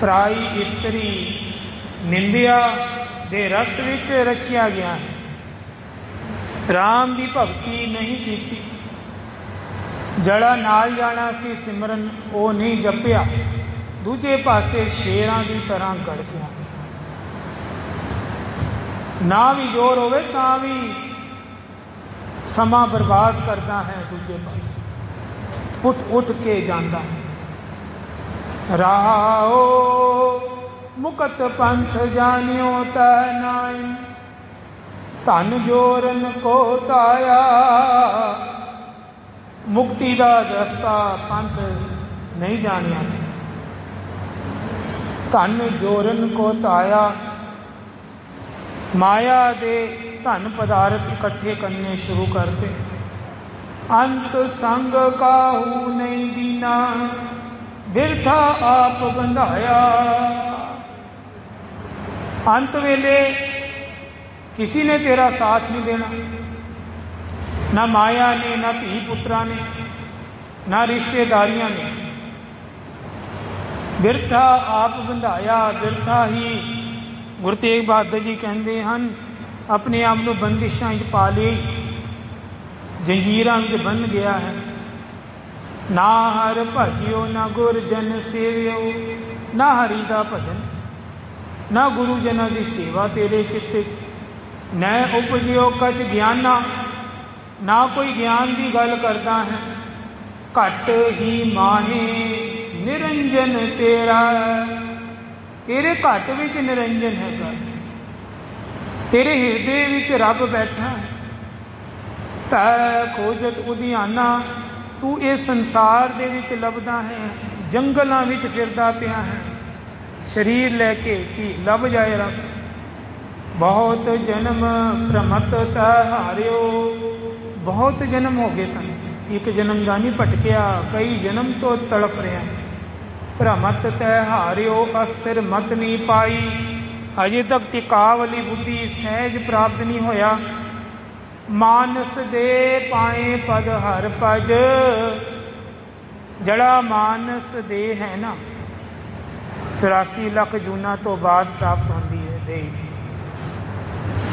ਪਰਾਈ ਇਸਤਰੀ ਨਿੰਦਿਆ ਦੇ ਰਸ ਵਿੱਚ ਰਚਿਆ ਗਿਆ ਹੈ। ਰਾਮ ਦੀ ਭਗਤੀ ਨਹੀਂ ਕੀਤੀ, ਜਿਹੜਾ ਨਾਲ ਜਾਣਾ ਸੀ ਸਿਮਰਨ ਉਹ ਨਹੀਂ ਜਪਿਆ, ਦੂਜੇ ਪਾਸੇ ਸ਼ੇਰਾਂ ਦੀ ਤਰ੍ਹਾਂ ਗੜ ਗਿਆ। ਨਾ ਵੀ ਜ਼ੋਰ ਹੋਵੇ ਤਾਂ ਵੀ ਸਮਾਂ ਬਰਬਾਦ ਕਰਦਾ ਹੈ, ਦੂਜੇ ਪਾਸੇ ਉੱਠ ਕੇ ਜਾਂਦਾ ਹੈ। ਰਾਹੋ ਮੁਕਤ ਪੰਥ ਜਾਣਿਓ ਤੈ ਨਾਇ, ਧਨ ਜੋਰਨ ਕੋ ਤਾਇਆ। ਮੁਕਤੀ ਦਾ ਰਸਤਾ ਪੰਥ ਨਹੀਂ ਜਾਣਿਆ, ਧਨ ਜੋਰਨ ਕੋ ਤਾਇਆ। ਮਾਇਆ ਦੇ ਧਨ ਪਦਾਰਥ ਇਕੱਠੇ ਕਰਨੇ ਸ਼ੁਰੂ ਕਰਦੇ। ਅੰਤ ਸੰਗ ਕਾਹੂ ਨਹੀਂ ਦੀਨਾ, ਬਿਰਥਾ ਆਪ ਬੰਧਾਇਆ। ਅੰਤ ਵੇਲੇ किसी ने तेरा साथ नहीं देना, ना माया ने, ना धी पुत्रा ने, ना रिश्तेदारियां ने। बिरथा आप बंधाया, बिरथा ही गुरु तेग बहादुर जी कहते हैं अपने आप को बंदिशां पा ली, जंजीरां में बन गया है। ना हर भजियो ना गुर जन सेवियो, ना हरि दा भजन, ना गुरु जना की सेवा तेरे चित्ते न उपजियो कच ज्ञाना, ना कोई ज्ञान की गल करता है। घट ही माहे निरंजन तेरा, तेरे घट विच निरंजन है, तेरे हिरदे विच रब बैठा है। तै खोजत उदियाना, तू इस संसार दे विच लभदा है, जंगलों विच फिरदा पिया है। शरीर लैके कि लभ जाए रब। बहुत जन्म भ्रमत तहारियो, बहुत जन्म हो गए तन, एक जन्म का नहीं भटकिया, कई जन्म तो तड़फ रहा। भ्रमत तहारियो अस्थिर मत नहीं पाई, अजे तक टिका वाली बुद्धि सहज प्राप्त नहीं होया। मानस दे पाए पद हर पद, जड़ा मानस दे है ना 84 लाख जूना तो बाद प्राप्त होती है दे।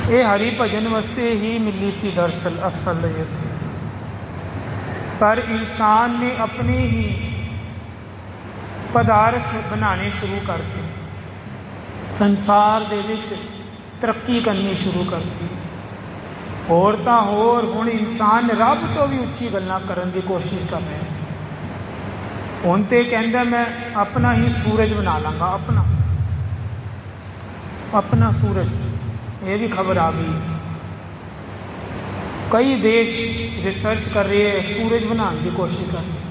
ये हरि भजन वास्ते ही मिली सी दरअसल असलियत, पर इंसान ने अपने ही पदार्थ बनाने शुरू कर दिए, संसार दे विच तरक्की करनी शुरू कर दी। होर तां होर हुण इंसान रब तो भी उच्ची गल्लां करन दी कोशिश कर रहा है। हुण ते कहंदा मैं अपना ही सूरज बना लांगा, अपना सूरज। ये भी खबर आ गई, कई देश रिसर्च कर रहे हैं, सूरज बनाने की कोशिश कर रहे हैं।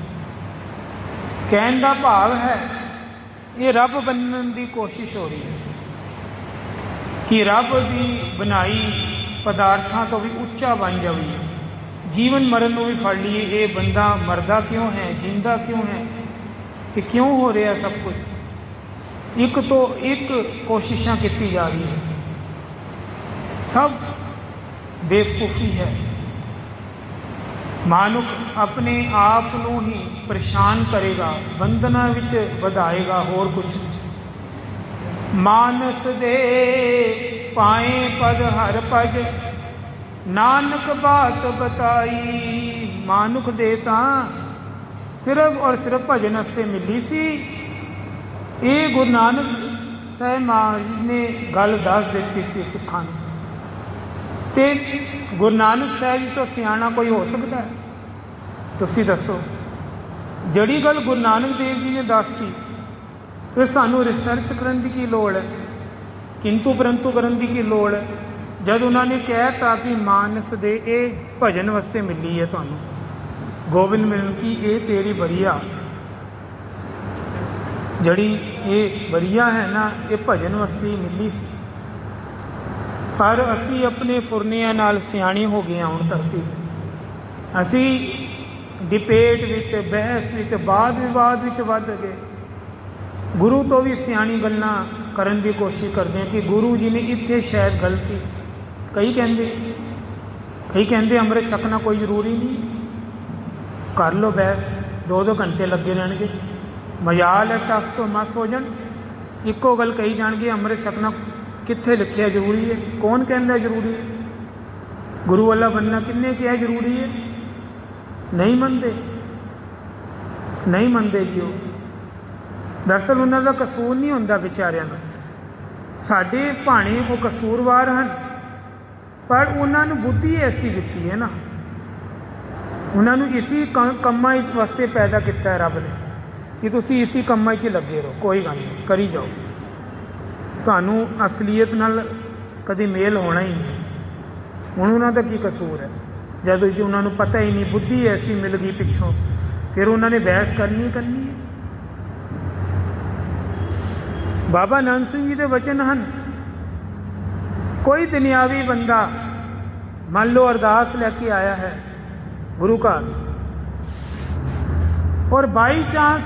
कहने का भाव है ये रब बनने की कोशिश हो रही है कि रब की बनाई पदार्थों तो भी उच्चा बन जाए, जीवन मरण को भी फड़ लीए। ये बंदा मरदा क्यों है, जिंदा क्यों है, ये क्यों हो रहा सब कुछ। एक तो एक कोशिशां की जा रही है, सब बेवकूफ़ी है। मानुख अपने आप को ही परेशान करेगा, बंधना विच वधाएगा, होर कुछ। मानस दे पाए पद हर पद, नानक बात बताई। मानुख दे तां सिर्फ और सिर्फ भजन वास्ते मिली सी। ये गुरु नानक साहिब महाराज ने गल दस दी सी सिखां नूं। ते गुरु नानक साहब जी तो सियाणा कोई हो सकता है? तुसी दसो। जड़ी गल गुरु नानक देव जी ने दस दी, फिर सानू रिसर्च करने की लोड़ है, किंतु परंतु करने की लोड़ है। जब उन्होंने कहता कि मानस दे ये भजन वास्ते मिली है, तुहानू गोबिंद मिलन की ये तेरी बरिया, जड़ी ये बरिया है ना, ये भजन वास्ते ही मिली सी। पर असी अपने फुरनिया नाल सियाणी हो गए हुण धरती ते। असी डिबेट विच, बहस विच, वाद विवाद विच वध गए। गुरु तो भी सियाणी गल्लां करन दी कोशिश करते हैं कि गुरु जी ने इत्थे शायद गलती। कई कहते अमृत छकना कोई जरूरी नहीं, कर लो बहस, 2-2 घंटे लगे रहणगे, मजाल है टस तो मस हो जान। ਇੱਕੋ ਗੱਲ ਕਹੀ ਜਾਣਗੇ, ਅੰਮ੍ਰਿਤ ਛਕਣਾ ਕਿੱਥੇ ਲਿਖਿਆ ਜ਼ਰੂਰੀ ਹੈ? ਕੌਣ ਕਹਿੰਦਾ ਜ਼ਰੂਰੀ ਹੈ? ਗੁਰੂ ਵਾਲਾ ਬੰਨਾ ਕਿੰਨੇ ਕਿਹਾ ਜ਼ਰੂਰੀ ਹੈ? ਨਹੀਂ ਮੰਨਦੇ, ਨਹੀਂ ਮੰਨਦੇ ਜੀ। ਉਹ ਦਰਅਸਲ ਉਹਨਾਂ ਦਾ ਕਸੂਰ ਨਹੀਂ ਹੁੰਦਾ ਵਿਚਾਰਿਆਂ ਦਾ, ਸਾਡੇ ਭਾਣੇ ਉਹ ਕਸੂਰਵਾਰ ਹਨ, ਪਰ ਉਹਨਾਂ ਨੂੰ ਬੁੱਧੀ ਐਸੀ ਦਿੱਤੀ ਹੈ ਨਾ, ਉਹਨਾਂ ਨੂੰ ਇसी ਕੰਮਾਂ ਵਾਸਤੇ ਪੈਦਾ ਕੀਤਾ ਹੈ ਰੱਬ ਨੇ ਕਿ ਤੁਸੀਂ ਇसी ਕੰਮਾਂ 'ਚ ਲੱਗੇ ਰਹੋ, ਕੋਈ ਗੱਲ ਨਹੀਂ, ਕਰੀ ਜਾਓ, ਤੁਹਾਨੂੰ ਅਸਲੀਅਤ ਨਾਲ ਕਦੇ ਮੇਲ ਹੋਣਾ ਹੀ ਨਹੀਂ। ਹੁਣ ਉਹਨਾਂ ਦਾ ਕੀ ਕਸੂਰ ਹੈ? ਜਦੋਂ ਜੀ ਉਹਨਾਂ ਨੂੰ ਪਤਾ ਹੀ ਨਹੀਂ, ਬੁੱਧੀ ਐਸੀ ਮਿਲ ਗਈ ਪਿੱਛੋਂ, ਫਿਰ ਉਹਨਾਂ ਨੇ ਬਹਿਸ ਕਰਨੀ ਹੈ। ਬਾਬਾ ਨੰਦ ਸਿੰਘ ਜੀ ਦੇ ਵਚਨ ਹਨ, ਕੋਈ ਦੁਨਿਆਵੀ ਬੰਦਾ ਮੰਨ ਲਓ ਅਰਦਾਸ ਲੈ ਕੇ ਆਇਆ ਹੈ ਗੁਰੂ ਘਰ, ਔਰ ਬਾਈ ਚਾਂਸ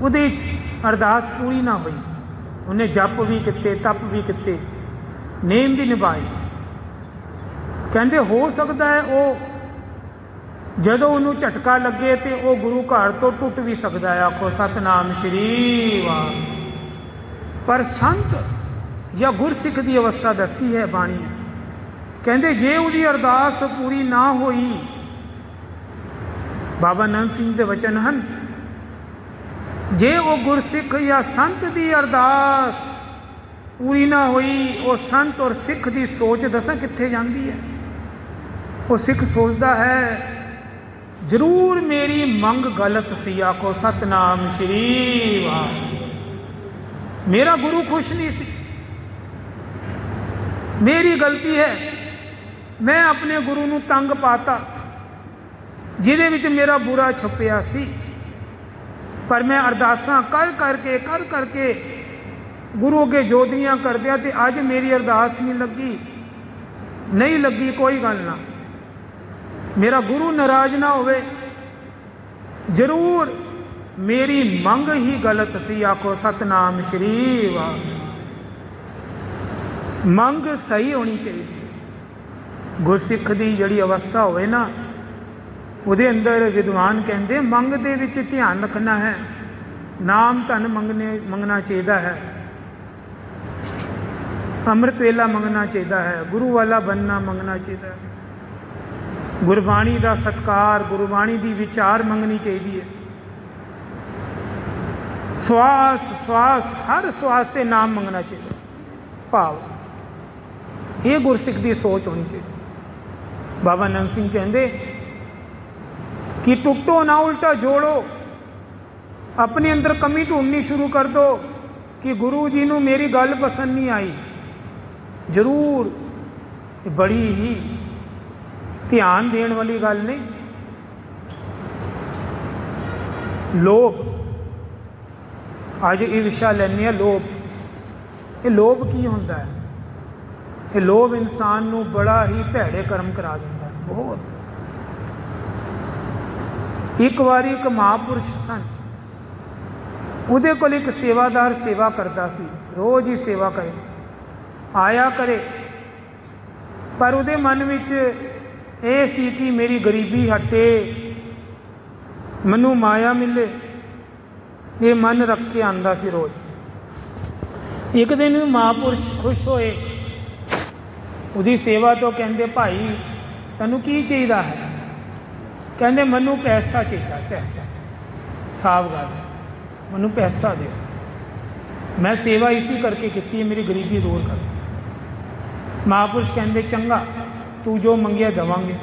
ਉਹਦੀ ਅਰਦਾਸ ਪੂਰੀ ਨਾ ਹੋਈ, ਉਹਨੇ ਜਪ ਵੀ ਕੀਤੇ, ਤਪ ਵੀ ਕੀਤੇ, ਨੇਮ ਵੀ ਨਿਭਾਏ, ਕਹਿੰਦੇ ਹੋ ਸਕਦਾ ਹੈ ਉਹ ਜਦੋਂ ਉਹਨੂੰ ਝਟਕਾ ਲੱਗੇ ਤੇ ਉਹ ਗੁਰੂ ਘਰ ਤੋਂ ਟੁੱਟ ਵੀ ਸਕਦਾ ਹੈ। ਆਖੋ ਸਤਨਾਮ ਸ਼੍ਰੀ ਵਾਹਿਗੁਰੂ। ਪਰ ਸੰਤ ਜਾਂ ਗੁਰਸਿੱਖ ਦੀ ਅਵਸਥਾ ਦੱਸੀ ਹੈ ਬਾਣੀ, ਕਹਿੰਦੇ ਜੇ ਉਹਦੀ ਅਰਦਾਸ ਪੂਰੀ ਨਾ ਹੋਈ, ਬਾਬਾ ਨੰਦ ਸਿੰਘ ਦੇ ਵਚਨ ਹਨ, ਜੇ ਉਹ ਗੁਰਸਿੱਖ ਜਾਂ ਸੰਤ ਦੀ ਅਰਦਾਸ ਪੂਰੀ ਨਾ ਹੋਈ, ਉਹ ਸੰਤ ਔਰ ਸਿੱਖ ਦੀ ਸੋਚ ਦੱਸਾਂ ਕਿੱਥੇ ਜਾਂਦੀ ਹੈ? ਉਹ ਸਿੱਖ ਸੋਚਦਾ ਹੈ ਜ਼ਰੂਰ ਮੇਰੀ ਮੰਗ ਗਲਤ ਸੀ। ਆਖੋ ਸਤਨਾਮ ਸ਼੍ਰੀ ਵਾਹਿਗੁਰੂ। ਮੇਰਾ ਗੁਰੂ ਖੁਸ਼ ਨਹੀਂ ਸੀ, ਮੇਰੀ ਗਲਤੀ ਹੈ, ਮੈਂ ਆਪਣੇ ਗੁਰੂ ਨੂੰ ਤੰਗ ਪਾਤਾ, ਜਿਹਦੇ ਵਿੱਚ ਮੇਰਾ ਬੁਰਾ ਛੁਪਿਆ ਸੀ, ਪਰ ਮੈਂ ਅਰਦਾਸਾਂ ਕਰ ਕਰਕੇ ਗੁਰੂ ਅੱਗੇ ਜੋਦਰੀਆਂ ਕਰਦਿਆਂ ਤੇ ਅੱਜ ਮੇਰੀ ਅਰਦਾਸ ਨਹੀਂ ਲੱਗੀ, ਕੋਈ ਗੱਲ ਨਾ, ਮੇਰਾ ਗੁਰੂ ਨਾਰਾਜ਼ ਨਾ ਹੋਵੇ, ਜ਼ਰੂਰ ਮੇਰੀ ਮੰਗ ਹੀ ਗਲਤ ਸੀ। ਆਖੋ ਸਤਨਾਮ ਸ਼੍ਰੀ ਵਾਹਿਗੁਰੂ। ਮੰਗ ਸਹੀ ਹੋਣੀ ਚਾਹੀਦੀ ਹੈ। ਗੁਰਸਿੱਖ ਦੀ ਜਿਹੜੀ ਅਵਸਥਾ ਹੋਵੇ ਨਾ, ਉਹਦੇ ਅੰਦਰ ਵਿਦਵਾਨ ਕਹਿੰਦੇ ਮੰਗ ਦੇ ਵਿੱਚ ਧਿਆਨ ਰੱਖਣਾ ਹੈ, ਨਾਮ ਧਨ ਮੰਗਣਾ ਚਾਹੀਦਾ ਹੈ, ਅੰਮ੍ਰਿਤ ਵੇਲਾ ਮੰਗਣਾ ਚਾਹੀਦਾ ਹੈ, ਗੁਰੂ ਵਾਲਾ ਬੰਨਾ ਮੰਗਣਾ ਚਾਹੀਦਾ ਹੈ, ਗੁਰਬਾਣੀ ਦਾ ਸਤਿਕਾਰ, ਗੁਰਬਾਣੀ ਦੀ ਵਿਚਾਰ ਮੰਗਣੀ ਚਾਹੀਦੀ ਹੈ, ਸਵਾਸ ਹਰ ਸਵਾਸ ਤੇ ਨਾਮ ਮੰਗਣਾ ਚਾਹੀਦਾ, ਭਾਵ ਇਹ ਗੁਰਸਿੱਖ ਦੀ ਸੋਚ ਹੋਣੀ ਚਾਹੀਦੀ। ਬਾਬਾ ਨੰਦ ਸਿੰਘ ਕਹਿੰਦੇ कि टूटो ना उल्टा जोड़ो, अपने अंदर कमी ढूंढनी शुरू कर दो कि गुरु जी नू मेरी गल पसंद नहीं आई। जरूर बड़ी ही ध्यान देने वाली गल नहीं। लोभ, अज ये विषय लैने लोभ। ये लोभ की होंदा है? ये लोभ इंसान नू बड़ा ही भैड़े कर्म करा देता है। बहुत एक बारी एक महापुरुष सन, उहदे कोल एक सेवादार सेवा करता सी, रोज़ ही सेवा करे आया करे, पर उहदे मन विच ये सी कि मेरी गरीबी हटे, मैनू माया मिले, ये मन रख के आंदा सी रोज़। एक दिन महापुरुष खुश होए उहदी सेवा तो, कहंदे भाई तैनू की चाहिए है? कहंदे मैनू पैसा चाहिए, पैसा। साफ गल है, मैनू पैसा दे, मैं सेवा इसी करके की, मेरी गरीबी दूर कर। महापुरुष कहंदे चंगा, तू जो मंगिया देवांगे,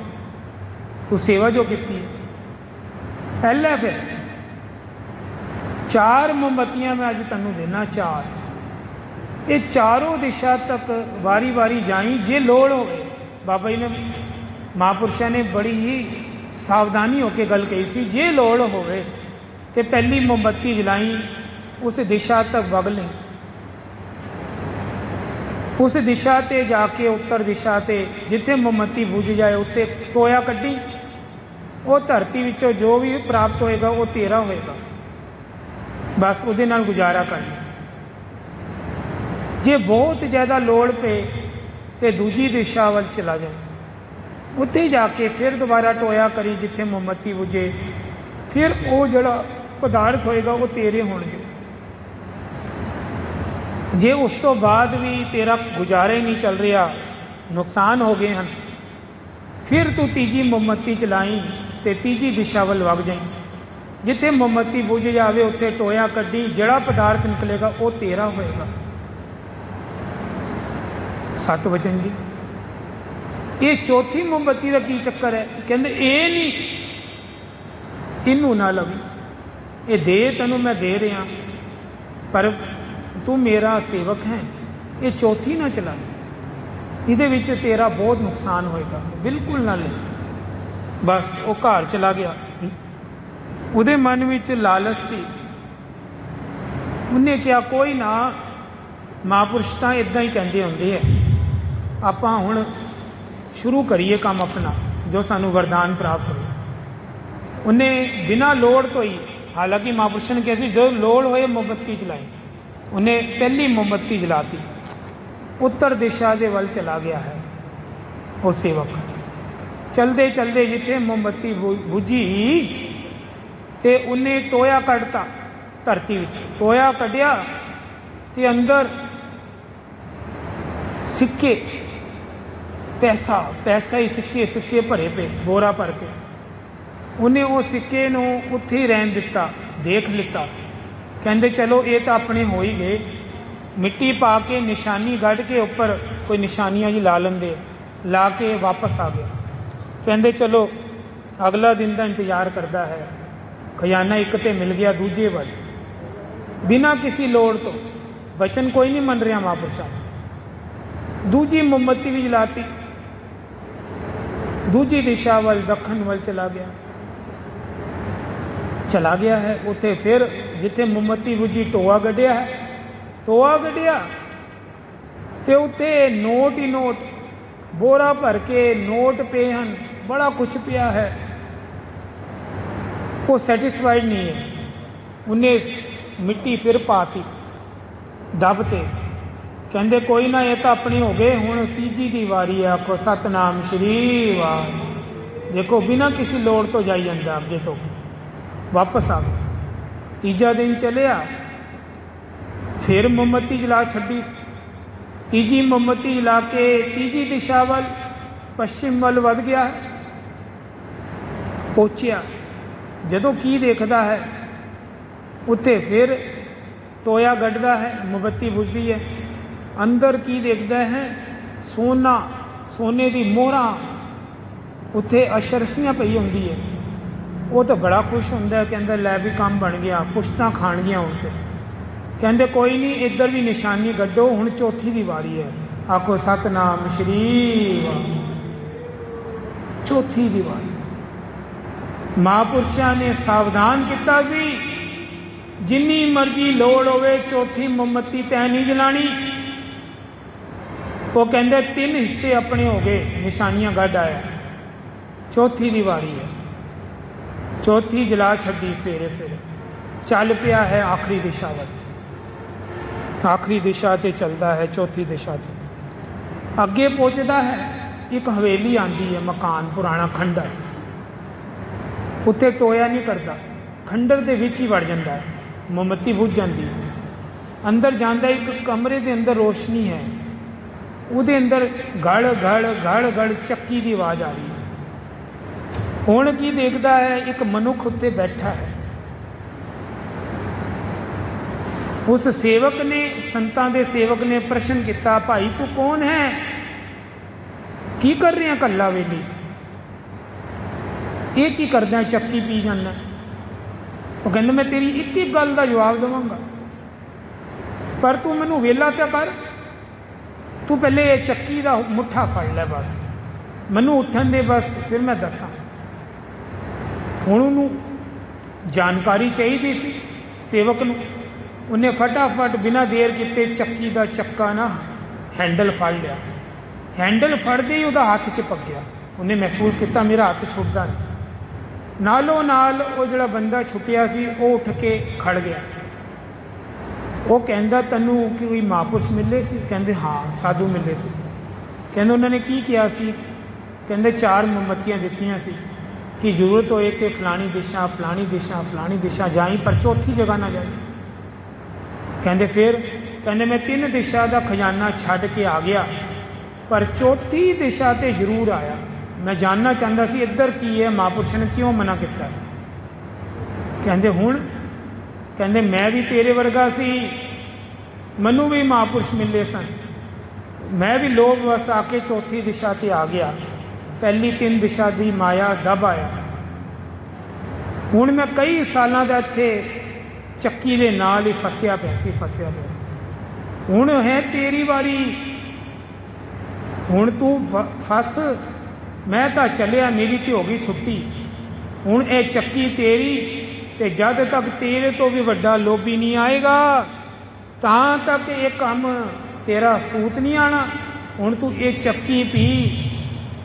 तू सेवा जो की पहले, फिर 4 मोमबत्तियां मैं अज तैनू देना, 4, ये चारों दिशा तक वारी वारी जाई, जे लोड़ हो। बाबा जी ने, महापुरुषों ने बड़ी ही सावधानी होकर गल कही सी, जे लोड़ होवे ते पहली मोमबत्ती जलाई, उस दिशा तक वग लें, उस दिशा ते जाके उत्तर दिशा ते जिथे मोमबत्ती बुझ जाए उत्ते टोया कड्डी, वो धरती विचों जो भी प्राप्त होएगा वो तेरा होएगा, बस उहदे नाल गुजारा कर। जे बहुत ज़्यादा लोड़ पे ते दूजी दिशा वल चला जाए, उत्थे जाके फिर दोबारा टोया करी जिथे मोमबत्ती बुझे, फिर वो जड़ा पदार्थ होएगा वो तेरे होणगे। जे उस तो बाद भी तेरा गुजारा ही नहीं चल रहा, नुकसान हो गए हैं, फिर तू तीजी मोमबत्ती चलाई तो तीजी दिशा वाल वग जाई। जिथे मोमबत्ती बुझ जाए उत्थे टोया कड्डी, जड़ा पदार्थ निकलेगा वो तेरा होएगा। सत वचन जी। ये चौथी मोमबत्ती का की चक्कर है? कहते ये नहीं, इनू ना लवी, ये दे तेनों मैं दे रहा, पर तू मेरा सेवक है, ये चौथी ना चला, ये तेरा बहुत नुकसान होएगा, बिल्कुल ना ले। बस वो घर चला गया। उहदे मन में लालच सी, उन्हें क्या कोई ना, महापुरुष तो इदा ही कहते होंगे है, आपां हुण शुरू करिए काम अपना जो सानू वरदान प्राप्त हो। उन्हें बिना लोड़ तो ही, हालांकि महापुरुष ने कहा जो लोड़ होए मोमबत्ती चलाई, उन्हें पहली मोमबत्ती जलाती, उत्तर दिशा के वल चला गया है वो सेवक। चलते चलते जिथे मोमबत्ती बुझी तो उन्हें टोया कढ़ता धरती विच, टोया कढ़िया तो अंदर सिक्के, पैसा पैसा ही सिक्के सिक्के भरे पे, बोरा भर के। उन्हें वो सिक्के नूं उत्थे ही रहन दिता, देख लिता, कहते चलो ये तो अपने हो ही गए। मिट्टी पा के निशानी गढ़ के ऊपर कोई निशानियां जी ला लेंदे, ला के वापस आ गया। कहते चलो अगला दिन का इंतजार करता है, खजाना एक तो मिल गया, दूजे वाल बिना किसी लोड़ तो, वचन कोई नहीं मन रहा महापुरुषा। दूजी मोमबत्ती भी जलाती, दूजी दिशा वाल दखन वाल चला गया है। उथे फिर जिथे मोमबत्ती बुझी टोआ गढ़िया है, टोआ गढ़िया तो उत्ते नोट ही नोट, बोरा भर के नोट पे हैं, बड़ा कुछ पिया है। वो सैटिस्फाइड नहीं है, उन्हें मिट्टी फिर पाती दबते, कहते कोई ना ये तो अपनी हो गए, हुण तीजी दी वारी है, आखो सतनाम श्री वाह। देखो बिना किसी लोड़ तो जाई जाता, अगे तो वापस आ गया। तीजा दिन चलिया, फिर मोमबत्ती जला छड्डी, तीजी मोमबत्ती जला के तीजी दिशा वाल पश्चिम वाल वध गया है। पहुंचिया, जदों की देखता है उत्थे फिर टोया गढ़दा है, मोमबत्ती बुझदी है, अंदर की देखता है सोना, सोने की मोहरा, उत्थे अशरफियां पई होंदी है। वो तो बड़ा खुश होंदा है, कहंदा लै भी काम बन गया, पुश्तां खाण गया हुण ते। कहंदे कोई नहीं, इधर भी निशानी गड्ढो, हुण चौथी दी वारी है, आखो सतनाम श्री वाह। चौथी दी वारी महापुरुषां ने सावधान किया सी, जिन्नी मर्जी लोड़ होवे चौथी मोमबत्ती तै नहीं जलानी। वो कहंदे 3 हिस्से अपने हो गए, निशानियां गढ़ आया, चौथी दी वारी है। चौथी जला छड्डी सवेरे सवेरे, चल पिया है आखिरी दिशा वाल, आखिरी दिशा ते चलता है, चौथी दिशा ते अगे पहुंचता है। एक हवेली आती है, मकान पुराना खंडर, उत्थे टोया नहीं करता, खंडर दे विच ही वड़ जाता है, मोमबत्ती बुझ जाती है। अंदर जाता, एक कमरे के अंदर रोशनी है, उहदे अंदर गड़ गड़ गड़ गड़ चक्की की आवाज़ आ रही है। हुण की देखता है, एक मनुख उत्ते बैठा है। उस सेवक ने, संतां दे सेवक ने प्रश्न किया, भाई तू कौन है, की कर रहे हैं कल्ला वेली च, ये की करदा, चक्की पी जाना। वो कहंदा मैं तेरी एक एक गल का जवाब देवांगा, पर तू मैनू वेला तो कर, तू पहले चक्की का मुठा फड़ लै, बस मैनू उठन दे, बस फिर मैं दसा। हुण उन्होंने जानकारी चाहिए सी सेवक नूं, उन्हें फटाफट बिना देर किते चक्की का चक्का ना हैंडल फड़ लिया। हैंडल फड़ते ही वह हाथ चिपक गया, उन्हें महसूस किया मेरा हाथ छुटता नहीं। नालों नाल वो जिहड़ा बंदा छुटिया सी वो उठ के खड़ गया। वो कहंदा तैनूं कोई महापुरुष मिले सी? कहंदे हाँ साधु मिले सी। कहंदे उन्होंने की किया सी? कहंदे 4 मोमबत्तियां दित्तियां सी कि जरूरत होए तो फलानी दिशा फलानी दिशा फलानी दिशा जाई, पर चौथी जगह ना जाए। कहंदे फिर? कहते मैं 3 दिशा का खजाना छड़ के आ गया, पर चौथी दिशा ते जरूर आया। मैं जानना चाहता सी इधर की है, महापुरुष ने क्यों मना किया। कहते हुण कहते मैं भी तेरे वर्गा सी, मनु भी महापुरुष मिले सन, मैं भी लोभ वस आके चौथी दिशा ते आ गया, पहली 3 दिशा की माया दब आया। हुण मैं कई सालों का इत्थे ਚੱਕੀ ਦੇ ਨਾਲ ਹੀ ਫਸਿਆ ਪਿਆ ਸੀ, ਫਸਿਆ ਪਿਆ। ਹੁਣ ਹੈ ਤੇਰੀ ਵਾਰੀ, ਹੁਣ ਤੂੰ ਫਸ, ਮੈਂ ਤਾਂ ਚੱਲਿਆ, ਮੇਰੀ ਤੇ ਹੋ ਗਈ ਛੁੱਟੀ। ਹੁਣ ਇਹ ਚੱਕੀ ਤੇਰੀ, ਤੇ ਜਦ ਤੱਕ ਤੇਰੇ ਤੋਂ ਵੀ ਵੱਡਾ ਲੋਭੀ ਨਹੀਂ ਆਏਗਾ ਤਾਂ ਤੱਕ ਇਹ ਕੰਮ ਤੇਰਾ ਸੂਤ ਨਹੀਂ ਆਣਾ। ਹੁਣ ਤੂੰ ਇਹ ਚੱਕੀ ਪੀ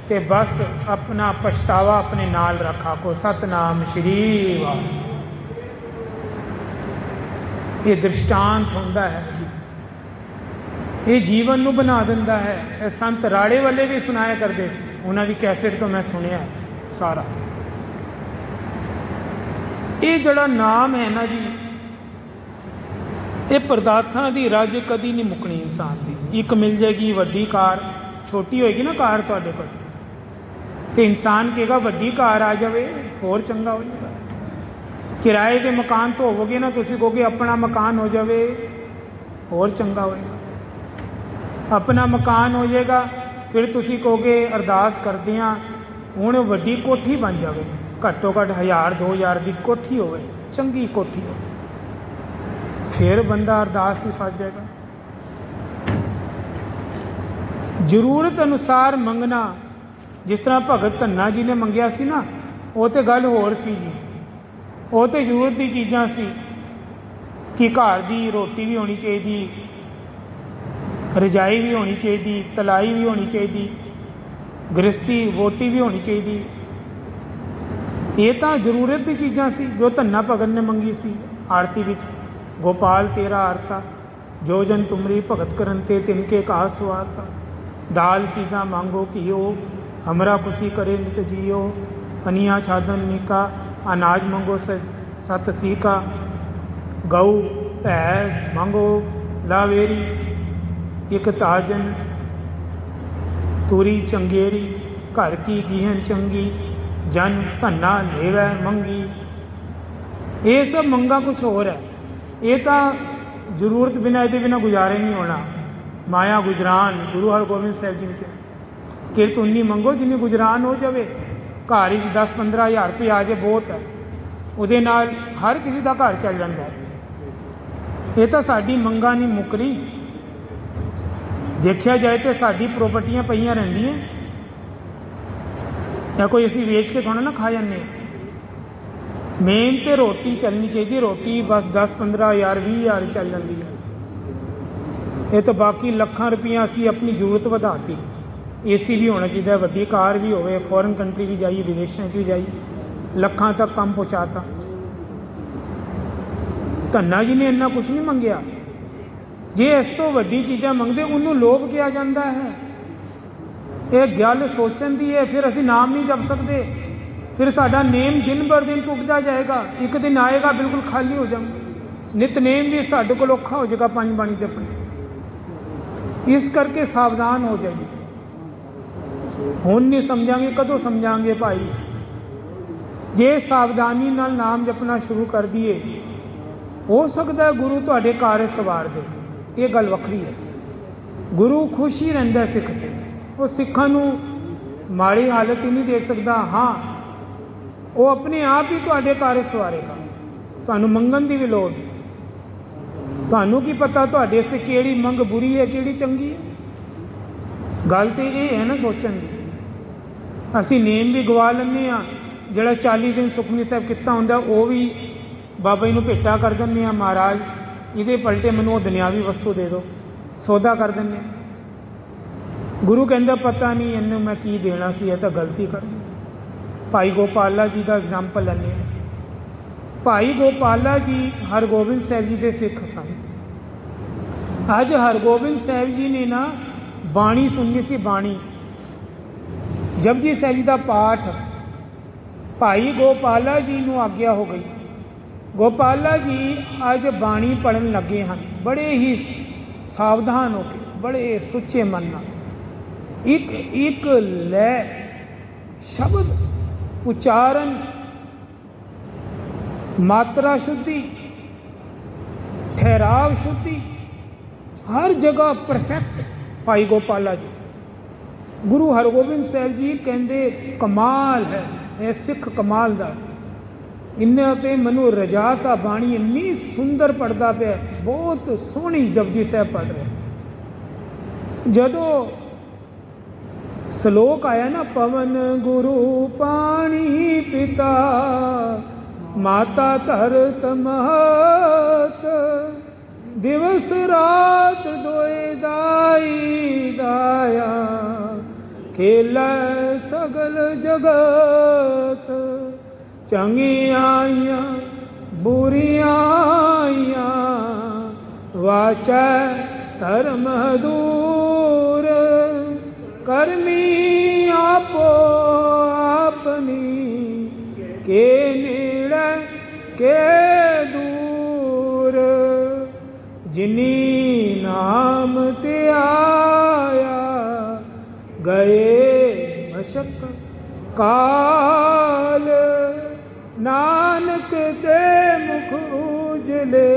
ਤੇ ਬਸ ਆਪਣਾ ਪਛਤਾਵਾ ਆਪਣੇ ਨਾਲ ਰੱਖਾ ਕੋ। ਸਤਨਾਮ ਸ਼੍ਰੀ ਵਾਹਿਗੁਰੂ। ये दृष्टांत होंदा है जी, ये जीवन नूं बना दिंदा है। ये संत राड़े वाले भी सुनाया करते सी, उन्हां दी कैसेट तो मैं सुनिया सारा। ये जड़ा नाम है ना जी, ये पदार्थां दी रज कदी नहीं मुकनी इंसान दी। एक मिल जाएगी वड्डी कार, छोटी होएगी ना कार तुहाडे कोल, ते इंसान कहेगा वड्डी कार आ जावे होर चंगा हो जाएगा। किराए के मकान तो होवोगे ना, तुसी कहोगे अपना मकान हो जावे होर चंगा होएगा। अपना मकान हो जाएगा, फिर तुसी कहोगे अरदास करदे हां हुण वड्डी कोठी बन जावे, घट्टो घट्ट 1000-2000 की कोठी होवे, चंगी कोठी हो, फिर बंदा अरदास ही फस जाएगा। जरूरत अनुसार मंगना, जिस तरह भगत धन्ना जी ने मंगया सी ना, वो तो गल होर सी जी। वो तो जरूरत की चीज़ां सी कि घर की रोटी भी होनी चाहिए, रजाई भी होनी चाहिए, तलाई भी होनी चाहिए, गृहस्थी वोटी भी होनी चाहिए। ये तो जरूरत की चीज़ां सी जो धन्ना भगत ने मंगी सी आरती विच। गोपाल तेरा आरता, जो जन तुमरी भगत करन ते तिनके का स्वारता। दाल सीधा मांगो घियो, हमरा खुशी करे नित जियो। अनिया छादन निका, अनाज मंगो सत सीका। गऊ भैंस मंगो लावेरी, एक ताजन तुरी चंगेरी। घर की गीहन चंगी, जन धन्ना लेवै मंगी। ये सब मंगा कुछ होर है, ये तो जरूरत बिना ये बिना गुजारे नहीं होना। माया गुजरान, गुरु हरगोबिंद साहब जी ने कहा किरत उन्नी मंगो जिन्नी गुजरान हो जाए। घर 10-15 हज़ार रुपये आ जाए बहुत है, ਉਹਦੇ ਨਾਲ हर किसी का घर चल जाता है। ये तो साड़ी मंगा नहीं मुकरी। देखा जाए तो साड़ी प्रॉपर्टियां पईयां रहिंदियां, या कोई असीं वेच के थोड़ा ना खा जाने। मेन तो रोटी चलनी चाहिए, रोटी बस 10-15 हज़ार 20 हज़ार चल जाती है। ये तो बाकी लाखां रुपया असीं अपनी जरूरत वधाती। AC भी होना चाहिए, वड्डी कार भी होवे, फॉरन कंट्री भी जाइए, विदेशों भी जाइए, ਲੱਖਾਂ तक ਕੰਮ पहुँचाता। ਧੰਨਾ जी ने इन्ना कुछ नहीं मंगया। जे इस तो वड्डी चीज़ां मंगते उन्होंने लोभ किया जाता है। ये गल सोचन की है। फिर असीं नाम नहीं जप सकते, फिर साडा नेम दिन बर दिन टुटता जाएगा। एक दिन आएगा बिल्कुल खाली हो जाएगा, नितनेम भी साडे कोल औखा हो जाएगा 5 बाणी जपनी। इस करके सावधान हो जाइए। हुण नहीं समझांगे कदों समझांगे भाई। जे सावधानी नाल नाम जपना शुरू कर दिए, हो सकता है गुरु तुहाडे कार सवार दे। ये गल वखरी है। गुरु खुश ही रहिंदा सिख ते, वो सिखां नूं माड़ी हालत ही नहीं देख सकता। हाँ, वो अपने आप ही तुहाडे कार सवारेगा, तुहानूं मंगण दी भी लोड़ नहीं। तुहानूं की पता तुहाडे से किहड़ी मंग बुरी है किहड़ी चंगी है। गल तो ये है ना सोचण दी। असीं नेम भी गवा लैंदे आ, जिहड़ा 40 दिन सुखमनी साहब किता हुंदा वो भी बाबा जी नूं भेटा कर दिंदे आ। महाराज इहदे पलटे मैनूं वो दुनियावी वस्तु दे दो, सौदा कर दिंदे। गुरु कहंदा पता नहीं इन्हूं मैं की देना सी, तो गलती कर दी। भाई गोपाला जी का एग्जाम्पल लैंदे। भाई गोपाला जी हरगोबिंद साहब जी के सिख सन। अज हरगोबिंद साहब जी ने ना बाणी सुननी सी। बाणी जपजी साहब जी का पाठ भाई गोपाला जी नूं आग्या हो गई। गोपाला जी अज बाणी पढ़न लगे हैं, बड़े ही सावधान होके बड़े सुच्चे मन नाल एक एक लै शब्द उच्चारण मात्रा शुद्धि ठहराव शुद्धि हर जगह परफेक्ट। भाई गोपाला जी गुरु हरगोबिंद साहब जी कहते कमाल है यह सिख कमाल दा। इन्हें ते मनु रजाता बाणी इन्नी सुंदर पढ़ता पे बहुत सोहनी जपजी साहब पढ़ रहे। जदों श्लोक आया ना पवन गुरु पानी पिता माता धरत महत दिवस रात दोए दाई दाया खेल सगल जगत चंगियां बुरियां वाचा धर्म दूर कर्मी आपो अपनी के नेड़े के दूर जिनी नाम ते आया गए मशक काल नानक दे मुख उजले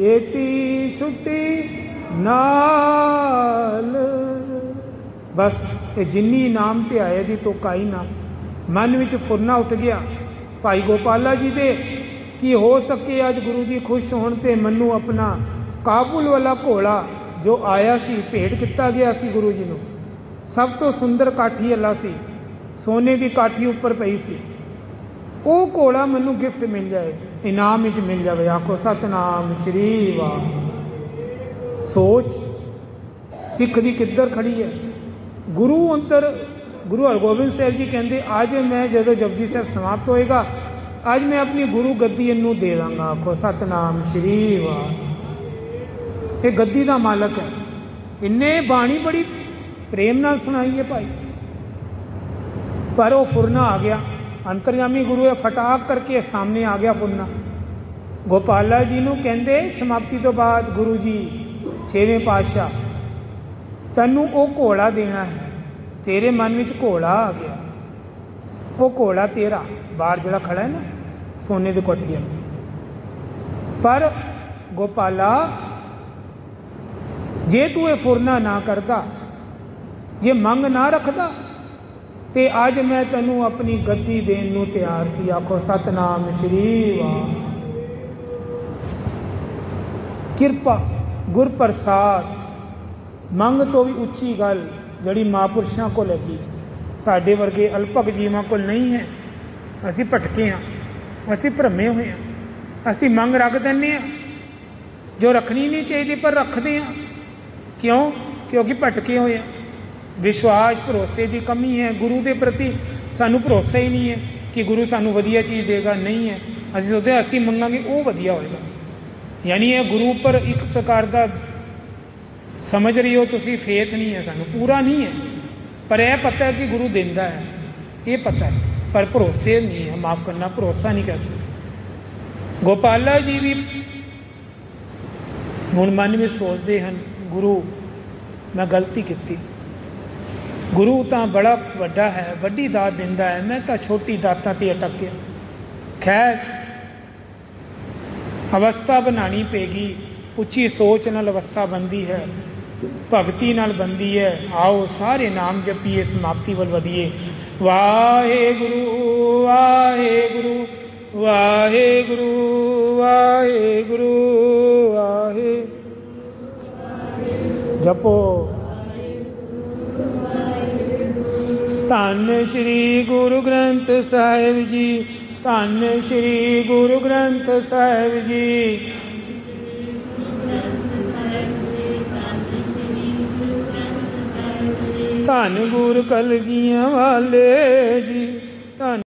एती छुट्टी नाल। बस ये जिन्नी नाम ते आए दी तो काई ना मन विच फुरना उठ गया भाई गोपाला जी दे कि हो सके अज गुरु जी खुश होण ते मनु अपना काबुल वाला घोड़ा जो आया सी भेंट किया गया सी गुरु जी नूं सब तो सुंदर काठी अला सी सोने की काठी उपर पई सी वो घोड़ा मैनू गिफ्ट मिल जाए इनाम विच मिल जाए। आखो सतनाम श्री वाह। सोच सिख दी किधर खड़ी है। गुरु अंतर गुरु हरगोबिंद साहब जी कहते अज मैं जदों जपजी साहब समाप्त होएगा अज मैं अपनी गुरु गद्दी इनू दे दांगा। आखो सतनाम श्री वाह। ये गद्दी का मालक है। इन्हें बाणी बड़ी प्रेम नाल सुनाई है भाई पर वो फुरना आ गया अंतरयामी गुरु है फटाक करके सामने आ गया फुरना। गोपाला जी नूं कहंदे समाप्ति तो बाद गुरु जी 6वें पातशाह तैनू वो घोड़ा देना है तेरे मन में घोड़ा आ गया वो घोड़ा तेरा बाहर जड़ा खड़ा है ना सोने की कोठी पर गोपाला जे तू ये फुरना ना करता ये मंग ना रखता ते आज मैं तैनू अपनी गद्दी देन नू तैयार सी। आखो सतनाम श्री वाह। किरपा गुर प्रसाद मंग तो भी उच्ची गल जड़ी महापुरुषों को लगी साडे वर्गे अल्पक जीवां को नहीं है। असी भटके हाँ असी भ्रमे हुए हाँ असी मंग रख दें जो रखनी नहीं चाहिए पर रखते हैं क्यों क्योंकि भटके हुए हैं। विश्वास भरोसे की कमी है गुरु के प्रति सानू भरोसा ही नहीं है कि गुरु सानू वधिया चीज़ देगा नहीं है। असीं सोचते असीं मंगांगे वो वधिया होएगा यानी ये गुरु पर एक प्रकार का समझ रही हो तुसी फेथ नहीं है सानू पूरा नहीं है पर यह पता है कि गुरु देंदा है ये पता है पर भरोसे नहीं है। माफ़ करना भरोसा नहीं कह सकते। गोपाला जी भी हुण मन में सोचते हैं गुरु मैं गलती की गुरु तो बड़ा वड्डा है वड्डी दात दिंदा है मैं तो छोटी दातां ते अटक गया। खैर अवस्था बनानी पेगी उच्ची सोच नाल अवस्था बनती है भगती नाल बनती है। आओ सारे नाम जपीए समाप्ति वल वधिए। वाहे गुरु वाहे गुरु वाहे गुरु वाहे गुरु वाहे जपो। धन श्री गुरु ग्रंथ साहिब जी धन श्री गुरु ग्रंथ साहिब जी। धन गुर कलगियां वाले जी धन